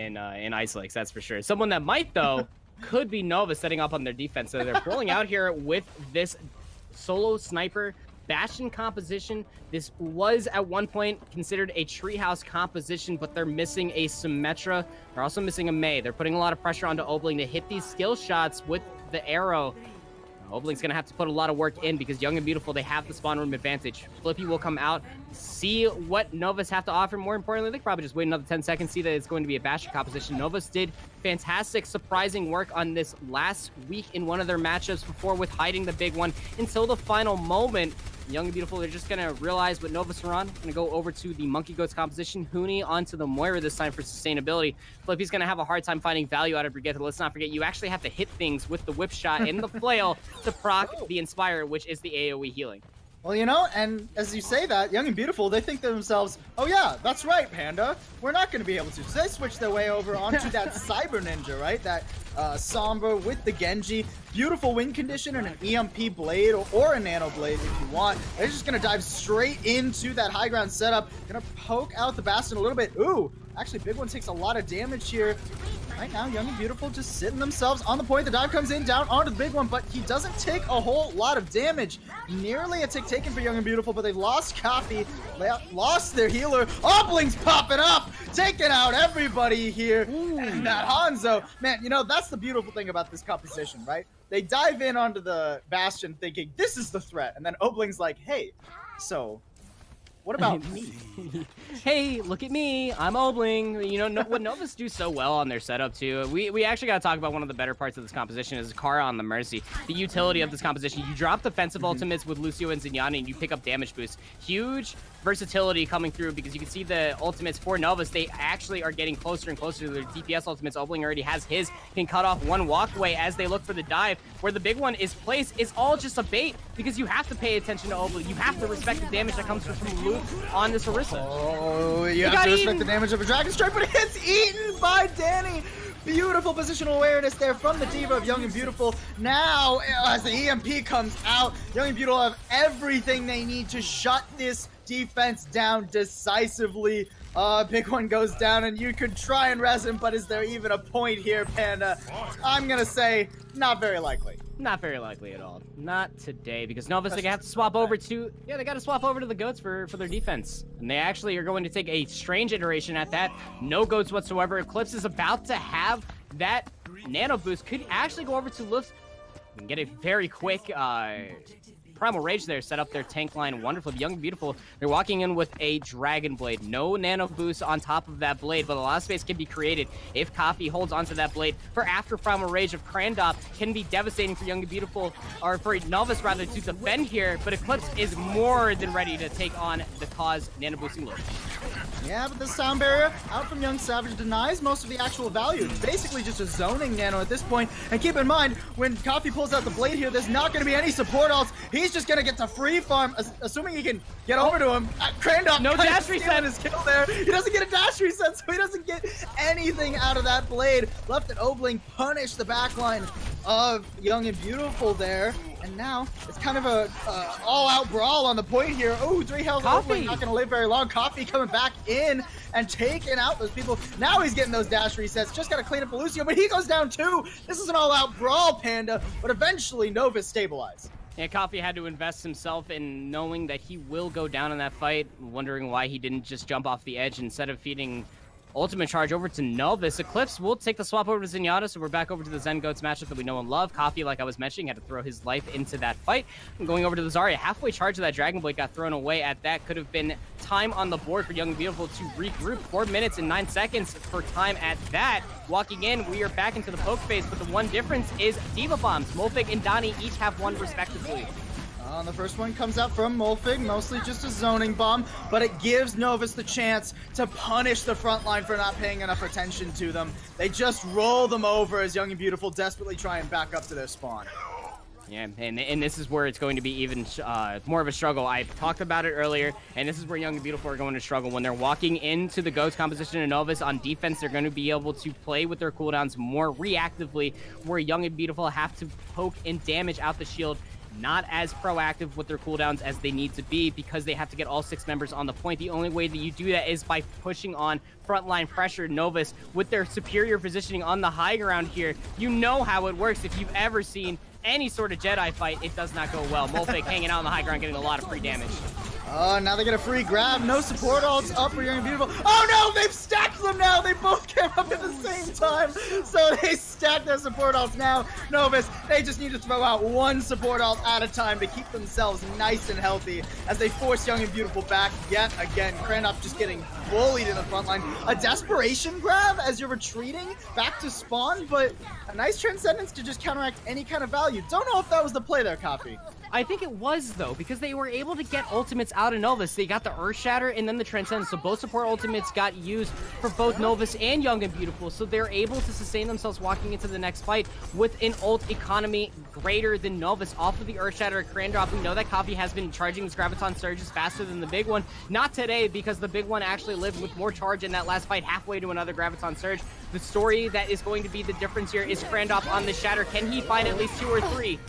in Ice Lakes, that's for sure. Someone that might, though, could be Nova setting up on their defense. So they're pulling out here with this solo sniper Bastion composition. This was at one point considered a treehouse composition, but they're missing a Symmetra. They're also missing a Mei. They're putting a lot of pressure onto Obling to hit these skill shots with the arrow. Obling's going to have to put a lot of work in because Young and Beautiful, they have the spawn room advantage. Flippy will come out, see what Novus have to offer. More importantly, they can probably just wait another 10 seconds, see that it's going to be a Bastion composition. Novus did fantastic, surprising work on this last week in one of their matchups before with hiding the big one until the final moment. Young and Beautiful, they're just going to realize what Novus are on. Going to go over to the Monkey Goats composition. Hooney onto the Moira this time for sustainability. Flippy's going to have a hard time finding value out of Brigitte. Let's not forget, you actually have to hit things with the whip shot and the flail to proc the Inspire, which is the AoE healing. Well, you know, and as you say that, Young and Beautiful, they think to themselves, oh yeah, that's right, Panda. We're not going to be able to. So they switch their way over onto that Cyber Ninja, right? That Sombra with the Genji. Beautiful win condition and an EMP blade or a nano blade if you want. They're just going to dive straight into that high ground setup. Going to poke out the Bastion a little bit. Ooh, actually, Big One takes a lot of damage here. Right now, Young and Beautiful just sitting themselves on the point. The dive comes in, down onto the Big One, but he doesn't take a whole lot of damage. Nearly a tick taken for Young and Beautiful, but they've lost Coffee, lost their healer. Obling's popping up, taking out everybody here. And that Hanzo, man, you know, that's the beautiful thing about this composition, right? They dive in onto the Bastion thinking, this is the threat. And then Obling's like, hey, so what about me? Hey, look at me. I'm Obling. You know, what Novus do so well on their setup, too. We actually got to talk about one of the better parts of this composition is Kara on the Mercy. The utility of this composition. You drop defensive ultimates with Lucio and Zinyan, and you pick up damage boosts. Huge versatility coming through because you can see the ultimates for Novus. They actually are getting closer and closer to their DPS ultimates. Obling already has his. Can cut off one walkway as they look for the dive. Where the big one is placed is all just a bait because you have to pay attention to Obling. You have to respect the damage that comes from Luke on this Orisa. Oh, you have to respect the damage of a Dragon Strike, but it gets eaten by Danny. Beautiful positional awareness there from the Diva of Young and Beautiful. Now, as the EMP comes out, Young and Beautiful have everything they need to shut this defense down decisively. Big One goes down, and you could try and res him, but is there even a point here, Panda? I'm gonna say, not very likely. Not very likely at all. Not today, because Novus, they have to swap over to... Yeah, they got to swap over to the Goats for their defense. And they actually are going to take a strange iteration at that. No Goats whatsoever. Eclipse is about to have that nano boost. Could actually go over to Luft and get a very quick... Primal Rage there, set up their tank line wonderfully. Young and Beautiful, they're walking in with a Dragon Blade. No nano boost on top of that blade, but a lot of space can be created if Coffee holds onto that blade. For after Primal Rage of Krandop can be devastating for Young and Beautiful, or for Novus rather, to defend here, but Eclipse is more than ready to take on the cause nano boosting load. Yeah, but the sound barrier out from Young Savage denies most of the actual value. It's basically just a zoning nano at this point. And keep in mind, when Coffee pulls out the blade here, there's not going to be any support ults. He's just going to get to free farm, assuming he can get over to him. Krandop, no dash reset. His kill there. He doesn't get a dash reset, so he doesn't get anything out of that blade. Left at Obling, punish the backline of Young and Beautiful there. And now it's kind of a all-out brawl on the point here. Oh, 3 health. Obling not going to live very long. Coffee coming back in and taking out those people. Now he's getting those dash resets. Just got to clean up Lucio, but he goes down too. This is an all-out brawl, Panda. But eventually, Novus stabilized. Yeah, Coffee had to invest himself in knowing that he will go down in that fight, wondering why he didn't just jump off the edge instead of feeding ultimate charge over to Novus. Eclipse will take the swap over to Zenyatta, so we're back over to the Zen Goats matchup that we know and love. Coffee, like I was mentioning, had to throw his life into that fight. And going over to the Zarya, halfway charge of that Dragon Blade got thrown away at that. Could have been time on the board for Young and Beautiful to regroup. 4 minutes and 9 seconds for time at that. Walking in, we are back into the poke phase, but the one difference is Diva Bombs. Molfig and Donnie each have one respectively. The first one comes out from Molfig, mostly just a zoning bomb, but it gives Novus the chance to punish the front line for not paying enough attention to them. They just roll them over as Young and Beautiful desperately try and back up to their spawn. Yeah, and this is where it's going to be even more of a struggle. I talked about it earlier, and this is where Young and Beautiful are going to struggle. When they're walking into the Ghost composition and Novus on defense, they're going to be able to play with their cooldowns more reactively, where Young and Beautiful have to poke and damage out the shield not as proactive with their cooldowns as they need to be because they have to get all 6 members on the point. The only way that you do that is by pushing on frontline pressure. Novus, with their superior positioning on the high ground here, you know how it works. If you've ever seen any sort of Jedi fight, it does not go well. Molfig hanging out on the high ground, getting a lot of free damage. Oh, now they get a free grab. No support ults up for Young and Beautiful. Oh no, they've stacked them now. They both came up at the same time. So they stacked their support ults now. Novus, they just need to throw out one support ult at a time to keep themselves nice and healthy as they force Young and Beautiful back yet again. Krandov just getting bullied in the front line. A desperation grab as you're retreating back to spawn, but a nice Transcendence to just counteract any kind of value. Don't know if that was the play there, Coffee. I think it was, though, because they were able to get ultimates out of Novus. They got the Earth Shatter and then the Transcendence, so both support ultimates got used for both Novus and Young and Beautiful, so they're able to sustain themselves walking into the next fight with an ult economy greater than Novus off of the Earth Shatter. Krandov, we know that Coffee has been charging his Graviton Surges faster than the big one. Not today, because the big one actually lived with more charge in that last fight, halfway to another Graviton Surge. The story that is going to be the difference here is Krandov on the Shatter. Can he find at least 2 or 3?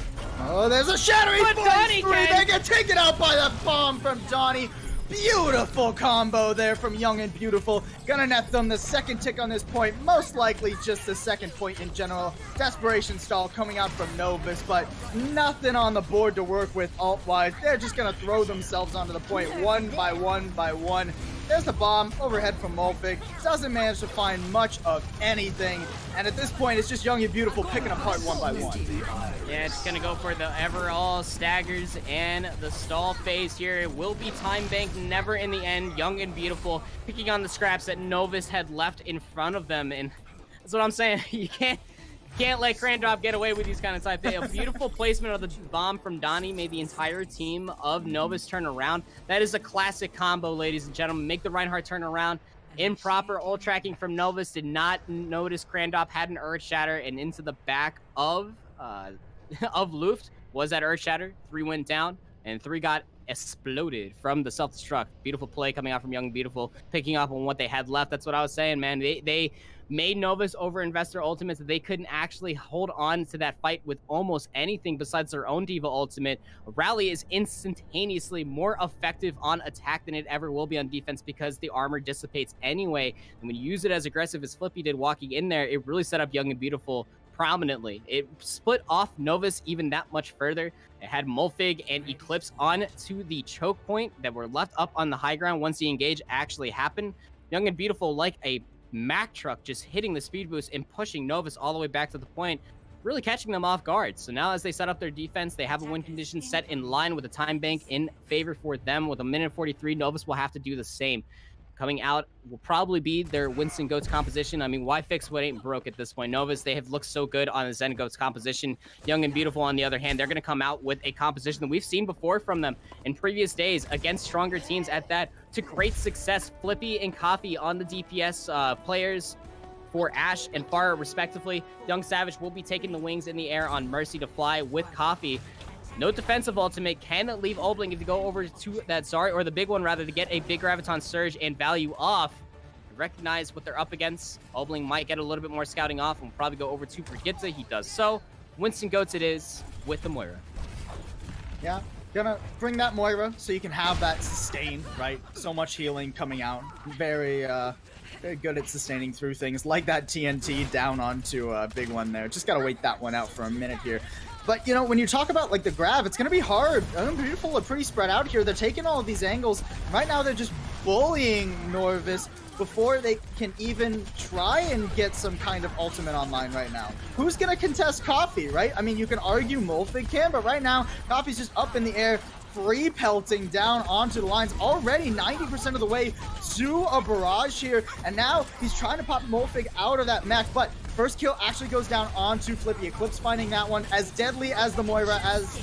Oh, there's a shattering Donnie free. They get taken out by the bomb from Donnie. Beautiful combo there from Young and Beautiful. Gonna net them the second tick on this point. Most likely just the second point in general. Desperation stall coming out from Novus, but nothing on the board to work with ult-wise. They're just gonna throw themselves onto the point one by one by one. There's the bomb overhead from Molfig. Doesn't manage to find much of anything. And at this point, it's just Young and Beautiful picking apart one by one. Yeah, it's going to go for the overall staggers and the stall phase here. It will be time bank, never in the end. Young and Beautiful picking on the scraps that Novus had left in front of them. And that's what I'm saying. You can't let Krandov get away with these kind of type things. A beautiful placement of the bomb from Donnie made the entire team of Novus turn around. That is a classic combo, ladies and gentlemen. Make the Reinhardt turn around. Improper ult tracking from Novus. Did not notice Krandov had an Earth Shatter, and into the back of Luft was that Earth Shatter. 3 went down, and 3 got exploded from the self-destruct. Beautiful play coming out from Young and Beautiful, picking up on what they had left. That's what I was saying, man. They made Novus overinvest their ultimates that they couldn't actually hold on to that fight with almost anything besides their own Diva ultimate. Rally is instantaneously more effective on attack than it ever will be on defense because the armor dissipates anyway. And when you use it as aggressive as Flippy did walking in there, it really set up Young and Beautiful prominently. It split off Novus even that much further. It had Molfig and Eclipse on to the choke point that were left up on the high ground once the engage actually happened. Young and Beautiful, like a Mack truck, just hitting the speed boost and pushing Novus all the way back to the point, really catching them off guard. So now as they set up their defense, they have a win condition set in line with a time bank in favor for them. With a minute 43, Novus will have to do the same. Coming out will probably be their Winston Goats composition. I mean, why fix what ain't broke at this point? Novus, they have looked so good on the Zen Goats composition. Young and Beautiful, on the other hand, they're going to come out with a composition that we've seen before from them in previous days against stronger teams at that, to great success. Flippy and Coffee on the DPS players for Ashe and Pharah, respectively. Young Savage will be taking the wings in the air on Mercy to fly with Coffee. No defensive ultimate can leave Obling if you go over to that Zari, or the big one rather, to get a big Graviton Surge and value off. Recognize what they're up against. Obling might get a little bit more scouting off and will probably go over to Brigitte. He does so. Winston Goats it is with the Moira. Yeah, gonna bring that Moira so you can have that sustain, right? So much healing coming out. Very good at sustaining through things like that TNT down onto a big one there. Just gotta wait that one out for a minute here. But, you know, when you talk about, like, the grab, it's going to be hard. Beautiful are pretty spread out here. They're taking all of these angles. Right now, they're just bullying Novus before they can even try and get some kind of ultimate online right now. Who's going to contest Coffee, right? I mean, you can argue Molfig can, but right now, Coffee's just up in the air, free pelting down onto the lines, already 90% of the way to a barrage here. And now he's trying to pop Molfig out of that mech, but first kill actually goes down onto Flippy. Eclipse finding that one as deadly as the Moira as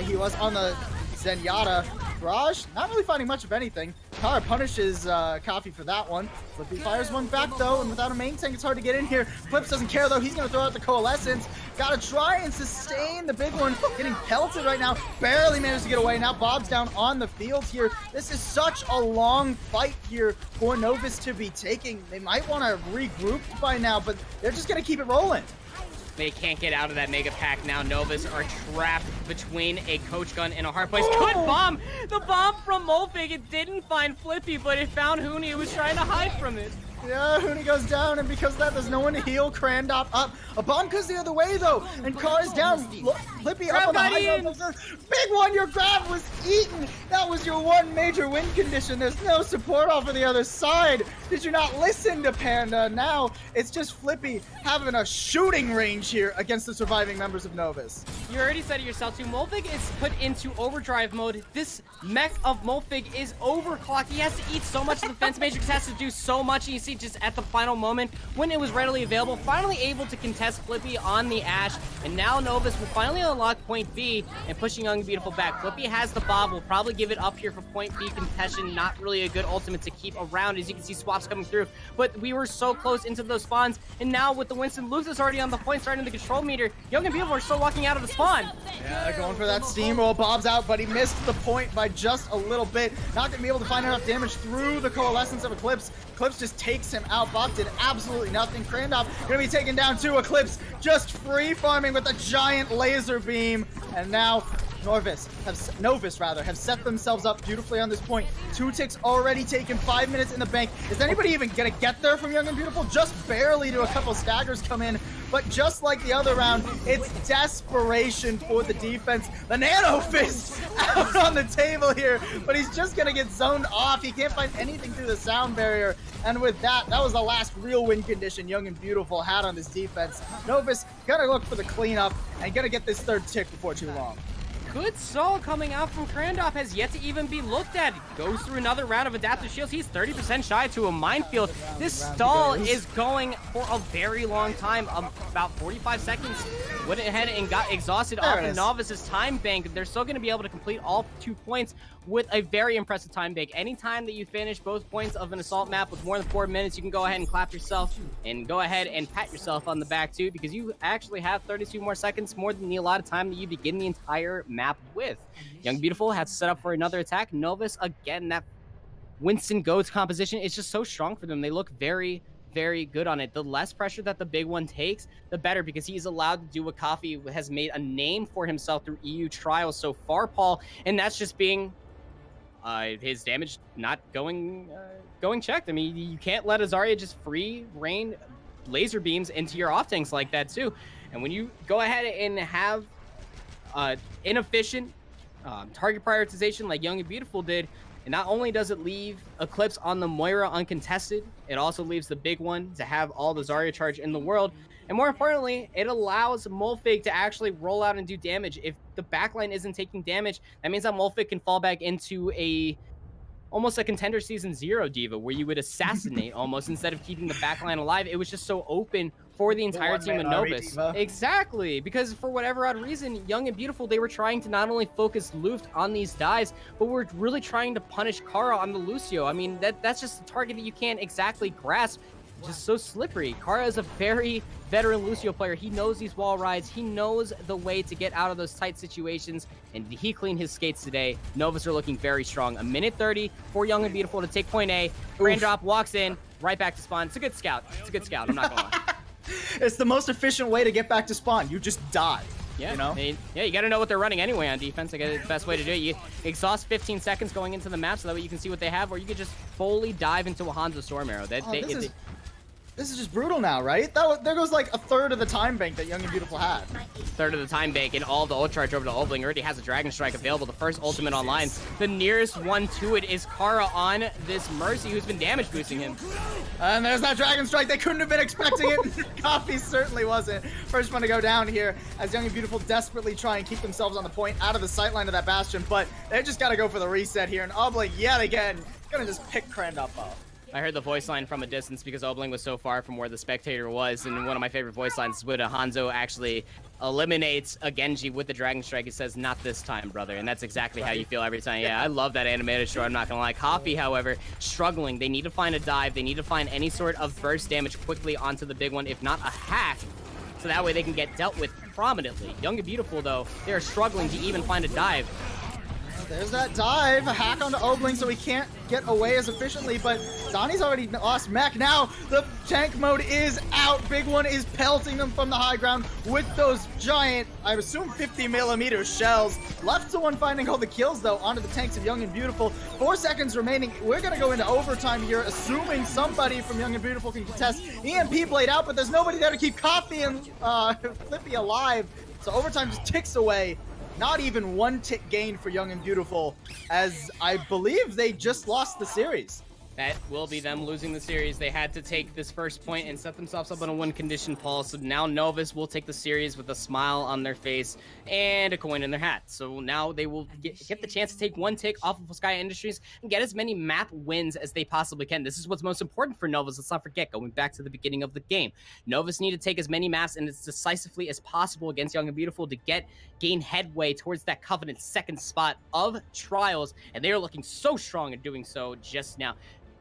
he was on the Zenyatta. Barrage, not really finding much of anything. Kara punishes Coffee for that one. Flippy fires one back though, and without a main tank, it's hard to get in here. Flips doesn't care though. He's going to throw out the Coalescence. Gotta try and sustain the big one. Getting pelted right now. Barely managed to get away. Now Bob's down on the field here. This is such a long fight here for Novus to be taking. They might want to regroup by now, but they're just going to keep it rolling. They can't get out of that mega pack now. Novus are trapped between a coach gun and a hard place. Good bomb! The bomb from Molfig, it didn't find Flippy, but it found Huni, who was trying to hide from it. Yeah, Huni goes down, and because of that, there's no one to heal. Crandop up. A bomb goes the other way, though, and Car is down. Flippy up on the high ground. Big one, your grab was eaten. That was your one major win condition. There's no support off of the other side. Did you not listen to Panda? Now it's just Flippy having a shooting range here against the surviving members of Novus. You already said it yourself, too. Molfig is put into overdrive mode. This mech of Molfig is overclocked. He has to eat so much. The defense matrix has to do so much. And you see just at the final moment, when it was readily available, finally able to contest Flippy on the Ash. And now Novus will finally unlock point B and pushing Young and Beautiful back. Flippy has the Bob. Will probably give it up here for point B contention. Not really a good ultimate to keep around. As you can see, swaps coming through. But we were so close into those spawns. And now with the Winston, Luke is already on the point, starting the control meter. Young and Beautiful are still walking out of the spawn. Yeah, going for that steamroll. Bob's out, but he missed the point by just a little bit. Not gonna be able to find enough damage through the coalescence of Eclipse. Eclipse just takes him out. Bob did absolutely nothing. Krandov gonna be taken down too. Eclipse just free farming with a giant laser beam. And now Novus have set themselves up beautifully on this point. 2 ticks already taken, 5 minutes in the bank. Is anybody even gonna get there from Young and Beautiful? Just barely to a couple staggers come in. But just like the other round, it's desperation for the defense. The Nano Fist out on the table here, but he's just gonna get zoned off. He can't find anything through the sound barrier. And with that, that was the last real win condition Young and Beautiful had on this defense. Novus gonna look for the cleanup and gonna get this 3rd tick before too long. Good stall coming out from Krandov, has yet to even be looked at. Goes through another round of adaptive shields. He's 30% shy to a minefield. This stall is going for a very long time, about 45 seconds. Went ahead and got exhausted off of Novus's time bank. They're still going to be able to complete all 2 points with a very impressive time bank. Anytime that you finish both points of an assault map with more than 4 minutes, you can go ahead and clap yourself and go ahead and pat yourself on the back too, because you actually have 32 more seconds more than the allotted time that you begin the entire map with. Young Beautiful has to set up for another attack. Novus, again, that Winston Goats composition is just so strong for them. They look very, very good on it. The less pressure that the big one takes, the better, because he's allowed to do what Coffee has made a name for himself through EU trials so far, Paul, and that's just being his damage not going checked. I mean, you can't let a Zarya just free rain laser beams into your off tanks like that too. And when you go ahead and have inefficient target prioritization like Young and Beautiful did, and not only does it leave Eclipse on the Moira uncontested, it also leaves the big one to have all the Zarya charge in the world. And more importantly, it allows Molfig to actually roll out and do damage. If the backline isn't taking damage, that means that Molfig can fall back into almost a Contender Season 0 diva, where you would assassinate almost instead of keeping the backline alive. It was just so open for the entire team of Novus. Exactly, because for whatever odd reason, Young and Beautiful, they were trying to not only focus Luft on these dives, but we're really trying to punish Kara on the Lucio. I mean, that's just a target that you can't exactly grasp. Just so slippery. Kara is a very veteran Lucio player. He knows these wall rides. He knows the way to get out of those tight situations, and he cleaned his skates today. Novus are looking very strong. A minute 30 for Young and Beautiful to take point A. Raindrop walks in, right back to spawn. It's a good scout. It's a good scout. I'm not gonna lie. It's the most efficient way to get back to spawn. You just die. Yeah, you know? Yeah, you got to know what they're running anyway on defense. I guess the best way to do it. You exhaust 15 seconds going into the map so that way you can see what they have, or you could just fully dive into a Hanzo Storm Arrow. This is just brutal now, right? There goes like a third of the time bank that Young and Beautiful had. Third of the time bank, and all the ult charge over to Obling. Already has a Dragon Strike available, the first ultimate online. The nearest one to it is Kara on this Mercy, who's been damage boosting him. And there's that Dragon Strike. They couldn't have been expecting it. Coffee certainly wasn't. First one to go down here as Young and Beautiful desperately try and keep themselves on the point out of the sightline of that Bastion, but they just got to go for the reset here. And Obling, yet again, gonna just pick Krandop up. I heard the voice line from a distance because Obling was so far from where the spectator was, and one of my favorite voice lines is when a Hanzo actually eliminates a Genji with the Dragon Strike. It says, "Not this time, brother," and that's exactly how you feel every time. Yeah, I love that animated short, I'm not gonna lie. Coffee, however, struggling. They need to find a dive. They need to find any sort of burst damage quickly onto the big one, if not a hack, so that way they can get dealt with prominently. Young and Beautiful, though, they are struggling to even find a dive. There's that dive, a hack onto Obling so he can't get away as efficiently, but Donnie's already lost mech. Now the tank mode is out. Big One is pelting them from the high ground with those giant, I assume 50mm shells. Left to one finding all the kills though onto the tanks of Young and Beautiful. 4 seconds remaining. We're gonna go into overtime here, assuming somebody from Young and Beautiful can contest. EMP blade out, but there's nobody there to keep Coffee and Flippy alive. So overtime just ticks away. Not even 1 tick gain for Young and Beautiful, as I believe they just lost the series. That will be them losing the series. They had to take this first point and set themselves up on a win condition, Paul. So now Novus will take the series with a smile on their face and a coin in their hat. So now they will get the chance to take 1 tick off of Sky Industries and get as many map wins as they possibly can. This is what's most important for Novus. Let's not forget, going back to the beginning of the game, Novus need to take as many maps and as decisively as possible against Young and Beautiful to gain headway towards that Covenant second spot of Trials. And they are looking so strong at doing so just now.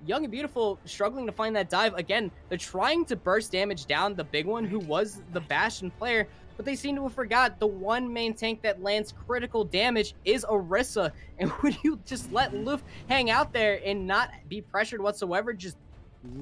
Young and Beautiful struggling to find that dive. Again, they're trying to burst damage down the Big One, who was the Bastion player, but they seem to have forgot the one main tank that lands critical damage is Orisa. And would you just let Luft hang out there and not be pressured whatsoever, just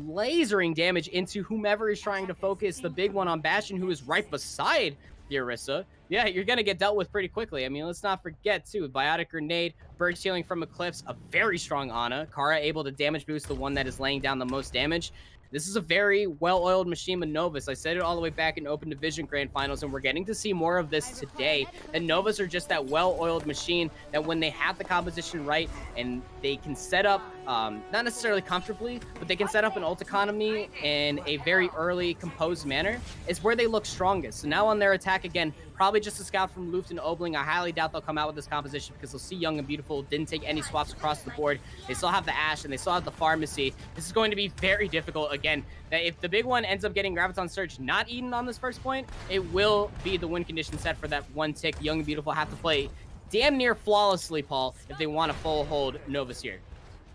lasering damage into whomever is trying to focus the Big One on Bastion, who is right beside the Orisa? Yeah, you're going to get dealt with pretty quickly. I mean, let's not forget, too, Biotic Grenade, burst healing from Eclipse, a very strong Ana. Kara able to damage boost the one that is laying down the most damage. This is a very well-oiled machine with Novus. I said it all the way back in Open Division Grand Finals, and we're getting to see more of this today. And Novus are just that well-oiled machine that when they have the composition right and they can set up, not necessarily comfortably, but they can set up an ult economy in a very early, composed manner, is where they look strongest. So now on their attack again, probably just a scout from Luft and Obling. I highly doubt they'll come out with this composition because they'll see Young and Beautiful didn't take any swaps across the board. They still have the Ashe and they still have the Pharmacy. This is going to be very difficult. Again, if the Big One ends up getting Graviton Surge not eaten on this first point, it will be the win condition set for that 1 tick. Young and Beautiful have to play damn near flawlessly, Paul, if they want to full hold Novus here.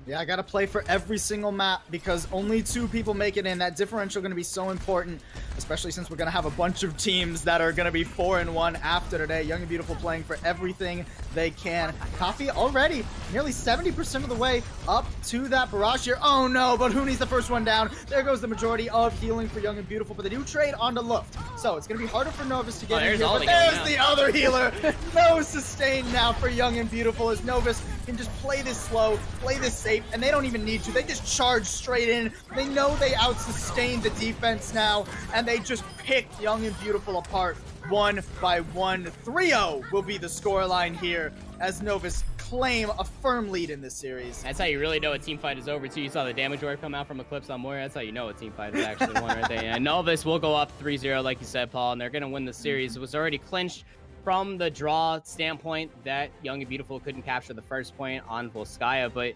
Yeah, I gotta play for every single map because only 2 people make it in. That differential gonna be so important, especially since we're gonna have a bunch of teams that are gonna be 4-1 after today. Young and Beautiful playing for everything they can. Coffee already nearly 70% of the way up to that barrage here. Oh no, but Hooney's the first one down. There goes the majority of healing for Young and Beautiful, but they do trade onto Luft. So it's gonna be harder for Novus to get in here, but there's the other healer. No sustain now for Young and Beautiful as Novus can just play this slow, play this safe, and they don't even need to. They just charge straight in. They know they out-sustain the defense now, and they just pick Young and Beautiful apart 1 by 1. 3-0 will be the scoreline here as Novus claim a firm lead in this series. That's how you really know a team fight is over, too. You saw the damage orb come out from Eclipse on Moira. That's how you know a team fight is actually won right there. And Novus will go up 3-0, like you said, Paul, and they're going to win the series. It was already clinched from the draw standpoint that Young and Beautiful couldn't capture the first point on Volskaya,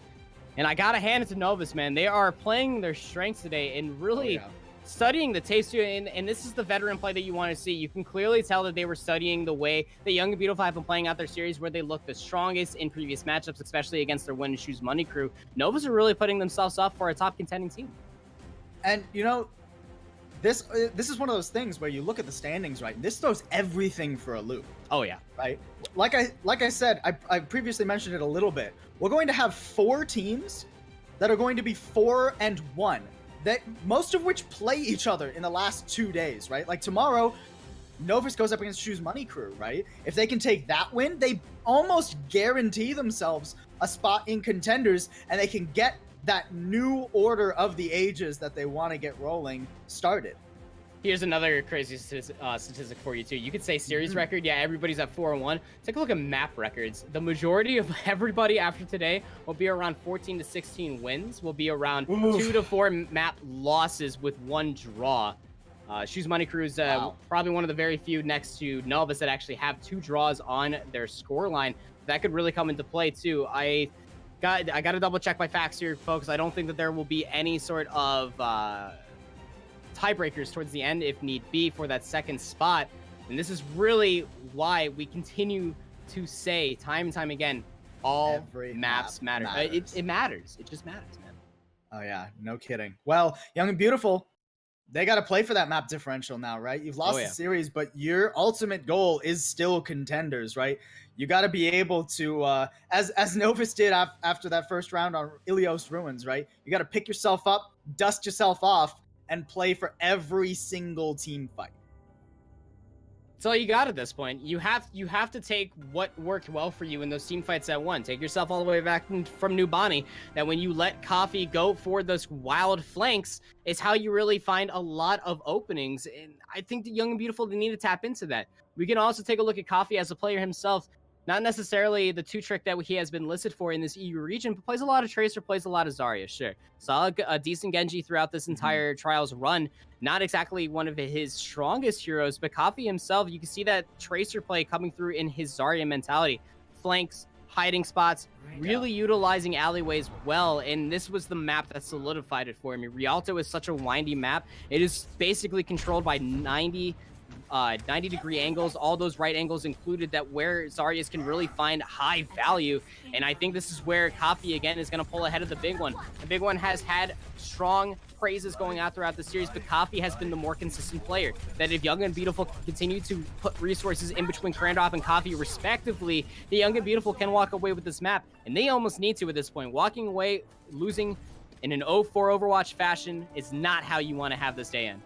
and I gotta hand it to Novus, man. They are playing their strengths today and really studying the taste too, and this is the veteran play that you want to see. You can clearly tell that they were studying the way that Young and Beautiful have been playing out their series, where they look the strongest in previous matchups, especially against their Win and Choose Money crew. Novus are really putting themselves up for a top contending team. And you know, this is one of those things where you look at the standings, right? This throws everything for a loop. Oh yeah, right. Like I said, I previously mentioned it a little bit. We're going to have 4 teams that are going to be 4-1. That most of which play each other in the last 2 days, right? Like tomorrow, Novus goes up against Choose Money crew, right? If they can take that win, they almost guarantee themselves a spot in Contenders, and they can get that new order of the ages that they want to get rolling started. Here's another crazy statistic for you, too. You could say series record. Yeah, everybody's at 4-1. Take a look at map records. The majority of everybody after today will be around 14 to 16 wins. Will be around 2 to 4 map losses with 1 draw. Choose Money Crew is probably one of the very few next to Novus that actually have 2 draws on their scoreline. That could really come into play, too. I got to double check my facts here, folks. I don't think that there will be any sort of tiebreakers towards the end if need be for that second spot, and this is really why we continue to say time and time again, all every maps matter. It matters. It just matters, man. Oh yeah, no kidding. Well, Young and Beautiful, They got to play for that map differential now, right? You've lost the series, but your ultimate goal is still contenders, right? You got to be able to, as Novus did after that first round on Ilios Ruins, right? You got to pick yourself up, dust yourself off, and play for every single team fight. That's all you got at this point. You have to take what worked well for you in those team fights that won. Take yourself all the way back from New Bonnie, that when you let Coffee go for those wild flanks is how you really find a lot of openings. And I think that Young and Beautiful, they need to tap into that. We can also take a look at Coffee as a player himself. Not necessarily the 2-trick that he has been listed for in this EU region, but plays a lot of Tracer, plays a lot of Zarya, sure. Saw a decent Genji throughout this entire Trials run. Not exactly one of his strongest heroes, but Coffee himself, you can see that Tracer play coming through in his Zarya mentality. Flanks, hiding spots, really utilizing alleyways well, and this was the map that solidified it for me. Rialto is such a windy map. It is basically controlled by 90-degree angles, all those right angles included, that where Zaryas can really find high value. And I think this is where Coffee again is going to pull ahead of the big one. The big one has had strong praises going out throughout the series, but Coffee has been the more consistent player. That if Young and Beautiful continue to put resources in between Krandop and Coffee respectively, the Young and Beautiful can walk away with this map, and they almost need to at this point. Walking away, losing in an 0-4 Overwatch fashion is not how you want to have this day end.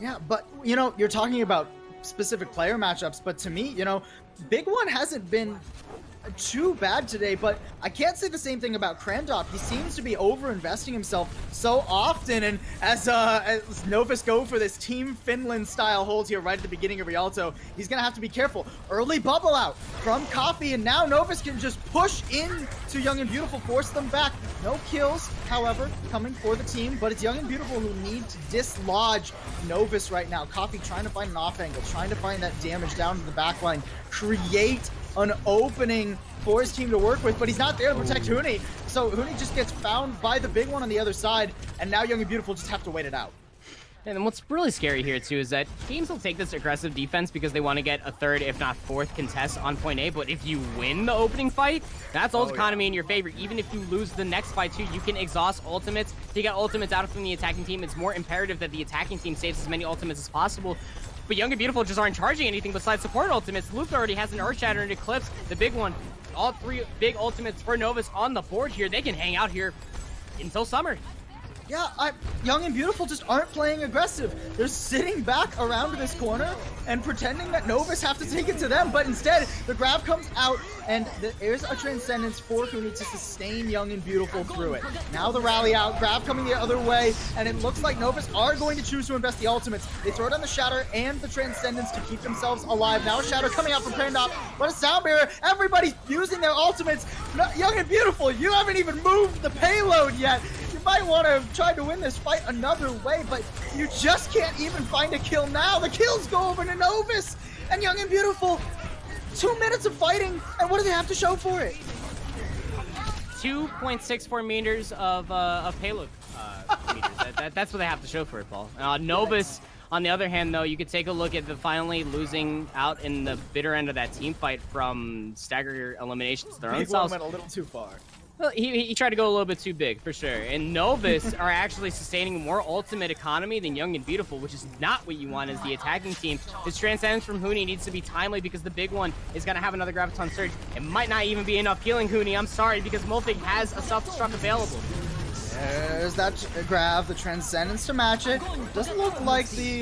Yeah, but, you know, you're talking about specific player matchups, but to me, you know, Big One hasn't been too bad today, but I can't say the same thing about Krandop. He seems to be over-investing himself so often, and as Novus go for this Team Finland style hold here right at the beginning of Rialto, he's gonna have to be careful. Early bubble out from Coffee, and now Novus can just push in to Young and Beautiful, force them back. No kills, however, coming for the team, but it's Young and Beautiful who need to dislodge Novus right now. Coffee trying to find an off angle, trying to find that damage down to the backline, create an opening for his team to work with, but he's not there to protect Huni. So Huni just gets found by the big one on the other side, and now Young and Beautiful just have to wait it out. And what's really scary here, too, is that teams will take this aggressive defense because they want to get a third, if not fourth, contest on point A. But if you win the opening fight, that's ult economy in your favor. Even if you lose the next fight, too, you can exhaust ultimates to get ultimates out from the attacking team. It's more imperative that the attacking team saves as many ultimates as possible. But Young and Beautiful just aren't charging anything besides support ultimates. Luke already has an Earthshatter and Eclipse, the big one. All three big ultimates for Novus on the board here. They can hang out here until summer. Yeah, Young and Beautiful just aren't playing aggressive. They're sitting back around this corner and pretending that Novus have to take it to them, but instead, the grab comes out, and there's a Transcendence for Huni to sustain Young and Beautiful through it. Now the rally out, grab coming the other way, and it looks like Novus are going to choose to invest the ultimates. They throw down the Shatter and the Transcendence to keep themselves alive. Now a Shatter coming out from Krandop, but a Sound Barrier. Everybody's using their ultimates. Young and Beautiful, you haven't even moved the payload yet. You might want to try to win this fight another way, but you just can't even find a kill now. The kills go over to Novus, and Young and Beautiful, 2 minutes of fighting, and what do they have to show for it? 2.64 meters of payload meters. That's what they have to show for it, Paul. Novus, on the other hand, though, you could take a look at the finally losing out in the bitter end of that team fight from stagger eliminations. Their own selves went a little too far. Well, he tried to go a little bit too big, for sure. And Novus are actually sustaining more ultimate economy than Young and Beautiful, which is not what you want as the attacking team. This Transcendence from Huni needs to be timely because the big one is going to have another Graviton Surge. It might not even be enough healing Huni, I'm sorry, because Mulfig has a self-destruct available. There's that grab, the Transcendence to match it. Doesn't look like the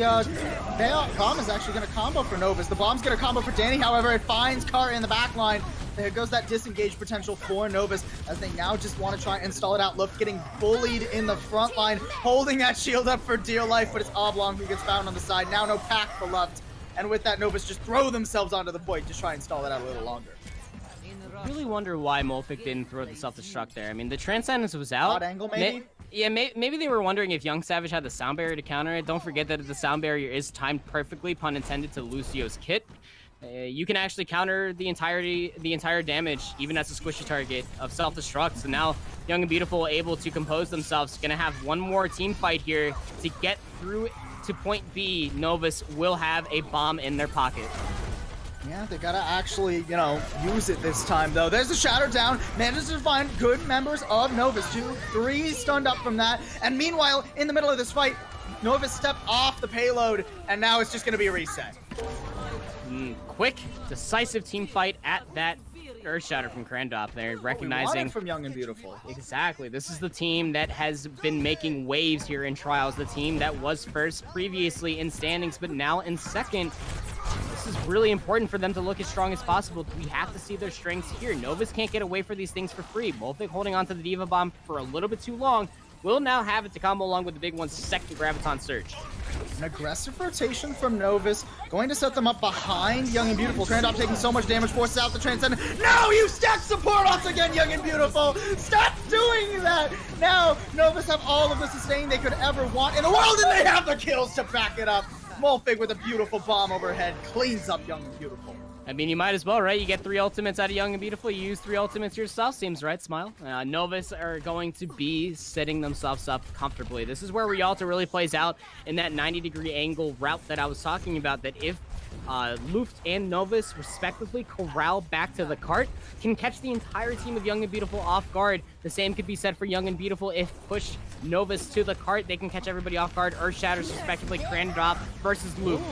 bomb is actually going to combo for Novus. The bomb's going to combo for Danny, however, it finds Kara in the back line. There goes that disengage potential for Novus as they now just want to try and install it out. Luft getting bullied in the front line, holding that shield up for dear life, but it's Oblong who gets found on the side. Now no pack for Luft. And with that, Novus just throw themselves onto the point to try and stall it out a little longer. I really wonder why Mulfig didn't throw the self-destruct there. I mean, the Transcendence was out. Odd angle, maybe? Yeah, maybe they were wondering if Young Savage had the Sound Barrier to counter it. Don't forget that the Sound Barrier is timed perfectly, pun intended, to Lucio's kit. You can actually counter the entire damage, even as a squishy target of self-destruct. So now Young and Beautiful able to compose themselves. Gonna have one more team fight here to get through to point B. Novus will have a bomb in their pocket. Yeah, they gotta actually, you know, use it this time, though. There's the Shatter down. Manages to find good members of Novus. 2, 3 stunned up from that. And meanwhile, in the middle of this fight, Novus stepped off the payload, and now it's just going to be a reset. Quick, decisive team fight at that Earthshatter from Krandop there, recognizing from Young and Beautiful. Exactly. This is the team that has been making waves here in Trials, the team that was first previously in standings, but now in second. This is really important for them to look as strong as possible. We have to see their strengths here. Novus can't get away for these things for free. Boltic holding onto the Diva Bomb for a little bit too long. Will now have it to combo along with the big one's second Graviton Surge. An aggressive rotation from Novus, going to set them up behind Young and Beautiful. Krandop taking so much damage, forces out the Transcendent. No, you stack support once again, Young and Beautiful. Stop doing that. Now, Novus have all of the sustain they could ever want in the world, and they have the kills to back it up. Molfig with a beautiful bomb overhead cleans up Young and Beautiful. I mean, you might as well, right? You get 3 ultimates out of Young and Beautiful. You use 3 ultimates yourself. Seems right, Smile. Novus are going to be setting themselves up comfortably. This is where Rialto really plays out in that 90-degree angle route that I was talking about, that if Luft and Novus respectively corral back to the cart, can catch the entire team of Young and Beautiful off guard. The same could be said for Young and Beautiful. If push Novus to the cart, they can catch everybody off guard. Earthshatters respectively, Krandop versus Luft.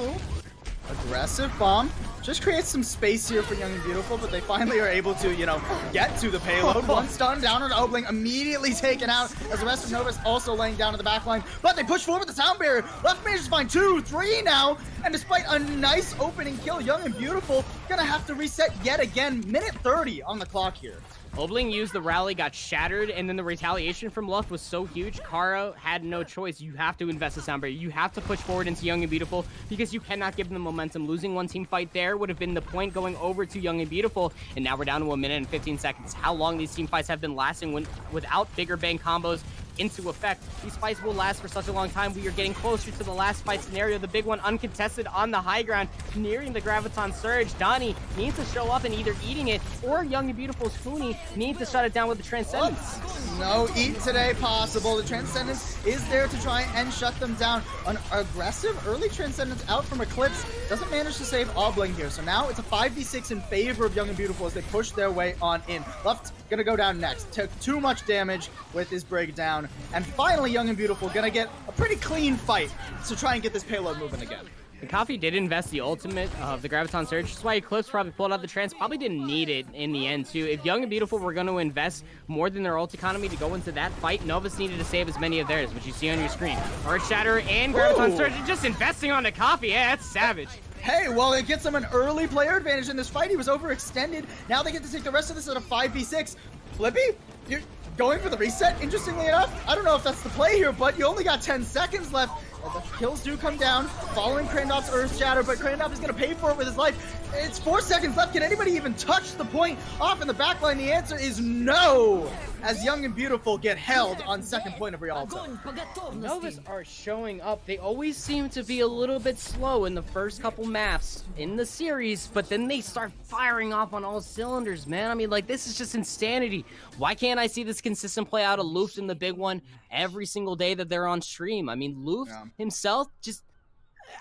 Aggressive bomb. Just creates some space here for Young and Beautiful, but they finally are able to, you know, get to the payload. One stun down on Obling, immediately taken out, as the rest of Novus also laying down in the back line. But they push forward with the sound barrier. Left manages to find 2, 3 now. And despite a nice opening kill, Young and Beautiful gonna have to reset yet again. Minute 30 on the clock here. Obling used the rally, got shattered, and then the retaliation from Luft was so huge, Kara had no choice. You have to invest the sound barrier. You have to push forward into Young and Beautiful because you cannot give them momentum. Losing one team fight there would have been the point going over to Young and Beautiful, and now we're down to 1 minute and 15 seconds. How long these team fights have been lasting without bigger bang combos into effect. These fights will last for such a long time. We are getting closer to the last fight scenario. The big one uncontested on the high ground, nearing the Graviton Surge. Donnie needs to show up and either eating it, or Young and Beautiful Spoony needs to shut it down with the Transcendence. No eat today possible. The Transcendence is there to try and shut them down. An aggressive early Transcendence out from Eclipse doesn't manage to save Obling here. So now it's a 5v6 in favor of Young and Beautiful as they push their way on in. Left gonna go down next. Took too much damage with his breakdown. And finally, Young and Beautiful gonna get a pretty clean fight to try and get this payload moving again. And Coffee did invest the ultimate of the Graviton Surge. That's why Eclipse probably pulled out the Trance. Probably didn't need it in the end, too. If Young and Beautiful were going to invest more than their ult economy to go into that fight, Novus needed to save as many of theirs, which you see on your screen. Earthshatter and Graviton Surge just investing on the Coffee. Yeah, that's savage. Hey, well, it gets them an early player advantage in this fight. He was overextended. Now they get to take the rest of this at a 5v6. Flippy, you're going for the reset, interestingly enough. I don't know if that's the play here, but you only got 10 seconds left. The kills do come down, following Krandop's Earthshatter, but Krandop is going to pay for it with his life. It's 4 seconds left. Can anybody even touch the point off in the backline? The answer is no, as Young and Beautiful get held on second point of Rialto. Novus are showing up. They always seem to be a little bit slow in the first couple maps in the series, but then they start firing off on all cylinders, man. I mean, like, this is just insanity. Why can't I see this consistent play out of Luft in the big one every single day that they're on stream? I mean, Luft himself just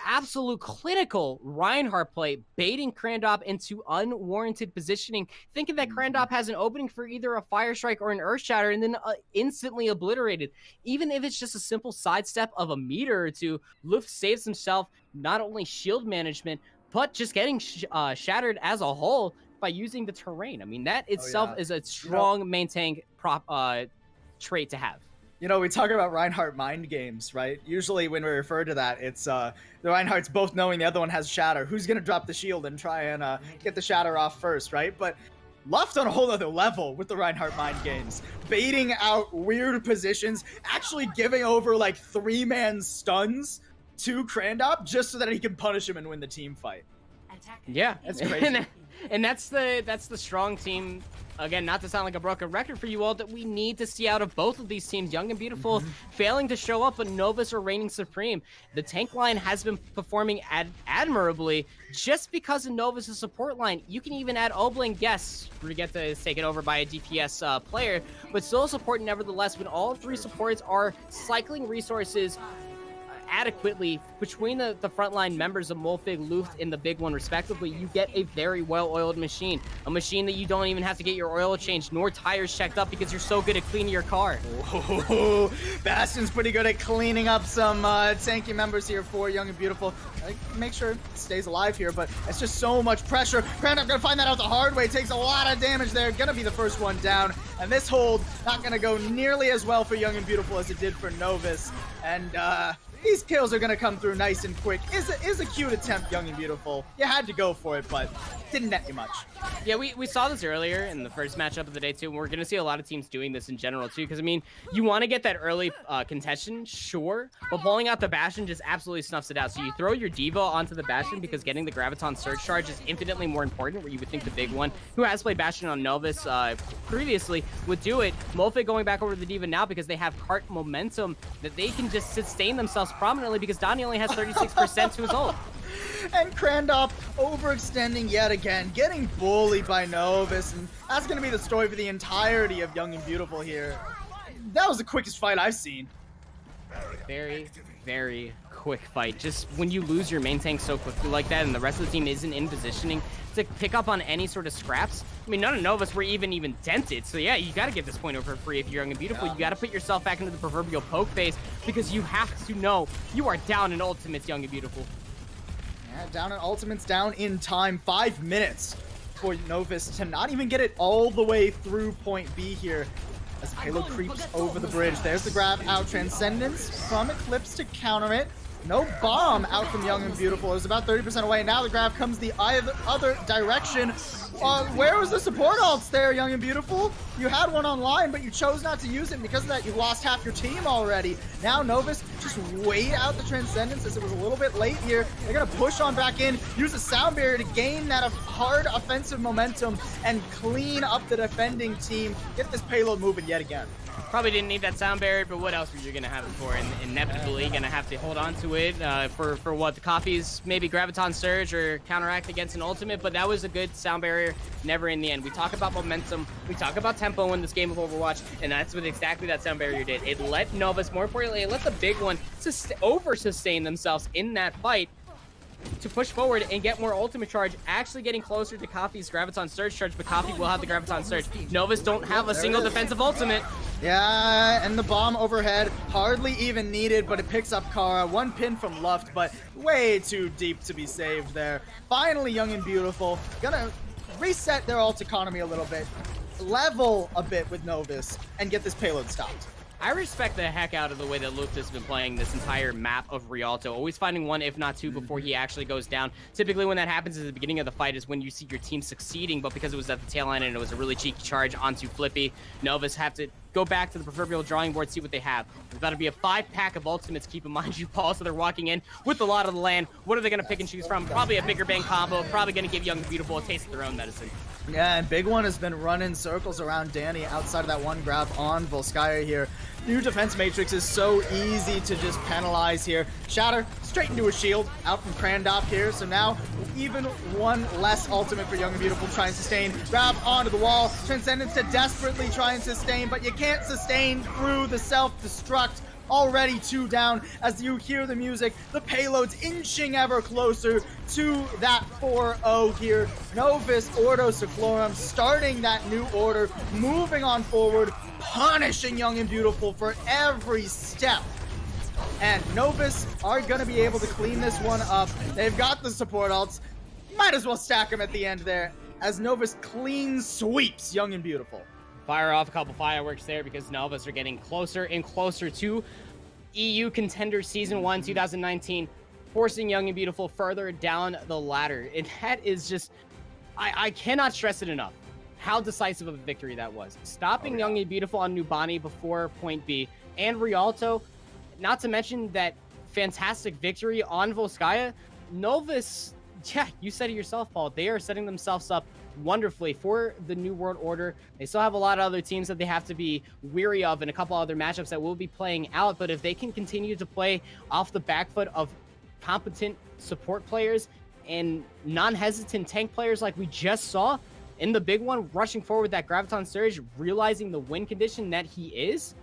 absolute clinical Reinhardt play, baiting Krandop into unwarranted positioning, thinking that Krandop has an opening for either a Fire Strike or an Earthshatter, and then instantly obliterated. Even if it's just a simple sidestep of a meter or two, Luft saves himself not only shield management, but just getting shattered as a whole by using the terrain. I mean, that itself is a strong maintained trait to have. You know, we talk about Reinhardt mind games, right? Usually when we refer to that, it's the Reinhardts both knowing the other one has Shatter. Who's going to drop the shield and try and get the Shatter off first, right? But Luft on a whole other level with the Reinhardt mind games. Baiting out weird positions, actually giving over like 3-man stuns to Krandop just so that he can punish him and win the team fight. Yeah, that's crazy. And that's the strong team. Again, not to sound like a broken record for you all, that we need to see out of both of these teams. Young and Beautiful failing to show up, but Novus are reigning supreme. The tank line has been performing admirably just because of Novus' support line. You can even add Obling, yes, we get to take it over by a DPS player, but still support nevertheless when all 3 supports are cycling resources adequately between the frontline members of Molfig, Luft, and the big one respectively, you get a very well-oiled machine. A machine that you don't even have to get your oil changed nor tires checked up because you're so good at cleaning your car. Ooh, Bastion's pretty good at cleaning up some tanky members here for Young and Beautiful. Make sure it stays alive here, but it's just so much pressure. Crandop gonna find that out the hard way. Takes a lot of damage there. Gonna be the first one down. And this hold not gonna go nearly as well for Young and Beautiful as it did for Novus. And these kills are gonna come through nice and quick. Is a cute attempt, Young and Beautiful. You had to go for it, but didn't net you much. Yeah, we saw this earlier in the first matchup of the day too, and we're gonna see a lot of teams doing this in general too, because I mean, you want to get that early contention, sure, but pulling out the Bastion just absolutely snuffs it out. So you throw your Diva onto the Bastion because getting the Graviton Surge Charge is infinitely more important, where you would think the big one, who has played Bastion on Novus previously, would do it. Molfig going back over to the Diva now because they have cart momentum that they can just sustain themselves prominently because Donnie only has 36% to his ult. And Crandop overextending yet again, getting bullied by Novus, and that's going to be the story for the entirety of Young and Beautiful here. That was the quickest fight I've seen. Very, very quick fight. Just when you lose your main tank so quickly like that and the rest of the team isn't in positioning to pick up on any sort of scraps, I mean, none of Novus were even dented. So yeah, you got to get this point over free if you're Young and Beautiful. You got to put yourself back into the proverbial poke phase because you have to know you are down in ultimates, Young and Beautiful. Yeah, down in ultimates, down in time. 5 minutes for Novus to not even get it all the way through point B here. As the payload creeps over the bridge. There's the grab out. Transcendence from Eclipse to counter it. No bomb out from Young and Beautiful. It was about 30% away. Now the grab comes the other direction. Where was the support ults there, Young and Beautiful? You had one online, but you chose not to use it. Because of that, you lost half your team already. Now Novus just wait out the Transcendence as it was a little bit late here. They're going to push on back in, use a sound barrier to gain that hard offensive momentum and clean up the defending team. Get this payload moving yet again. Probably didn't need that sound barrier, but what else were you going to have it for? And inevitably going to have to hold on to it for what? The copies, maybe Graviton Surge or counteract against an ultimate, but that was a good sound barrier, never in the end. We talk about momentum, we talk about tempo in this game of Overwatch, and that's what exactly that sound barrier did. It let Novus, more importantly, it let the big one over-sustain themselves in that fight to push forward and get more ultimate charge, actually getting closer to Coffee's Graviton Surge charge, but Coffee will have the Graviton Surge. Novus don't have a single defensive ultimate. Yeah, and the bomb overhead, hardly even needed, but it picks up Kara. One pin from Luft, but way too deep to be saved there. Finally, Young and Beautiful, gonna reset their ult economy a little bit, level a bit with Novus, and get this payload stopped. I respect the heck out of the way that Luft has been playing this entire map of Rialto, always finding one, if not two, before he actually goes down. Typically when that happens at the beginning of the fight is when you see your team succeeding, but because it was at the tail end and it was a really cheeky charge onto Flippy, Novus have to go back to the proverbial drawing board, see what they have. There's about to be a 5-pack of ultimates, keep in mind, you Paul, so they're walking in with a lot of the land. What are they going to pick and choose from? Probably a bigger bang combo, probably going to give Young and Beautiful a taste of their own medicine. Yeah, and Big One has been running circles around Danny outside of that one grab on Volskaya here. New defense matrix is so easy to just penalize here. Shatter straight into a shield out from Crandop here. So now even one less ultimate for Young and Beautiful. Try and sustain. Grab onto the wall. Transcendence to desperately try and sustain, but you can't sustain through the self-destruct. Already 2 down as you hear the music. The payload's inching ever closer to that 4-0 here. Novus Ordo Seclorum starting that new order, moving on forward, punishing Young and Beautiful for every step. And Novus are going to be able to clean this one up. They've got the support ults. Might as well stack them at the end there as Novus clean sweeps Young and Beautiful. Fire off a couple fireworks there because Novus are getting closer and closer to EU Contenders Season 1 2019, forcing Young and Beautiful further down the ladder. And that is just, I cannot stress it enough, how decisive of a victory that was. Stopping Young and Beautiful on Nubani before point B, and Rialto, not to mention that fantastic victory on Volskaya. Novus, yeah, you said it yourself, Paul, they are setting themselves up wonderfully for the New World Order. They still have a lot of other teams that they have to be weary of and a couple other matchups that will be playing out, but if they can continue to play off the back foot of competent support players and non-hesitant tank players like we just saw in the big one, rushing forward with that Graviton Surge, realizing the win condition that he is,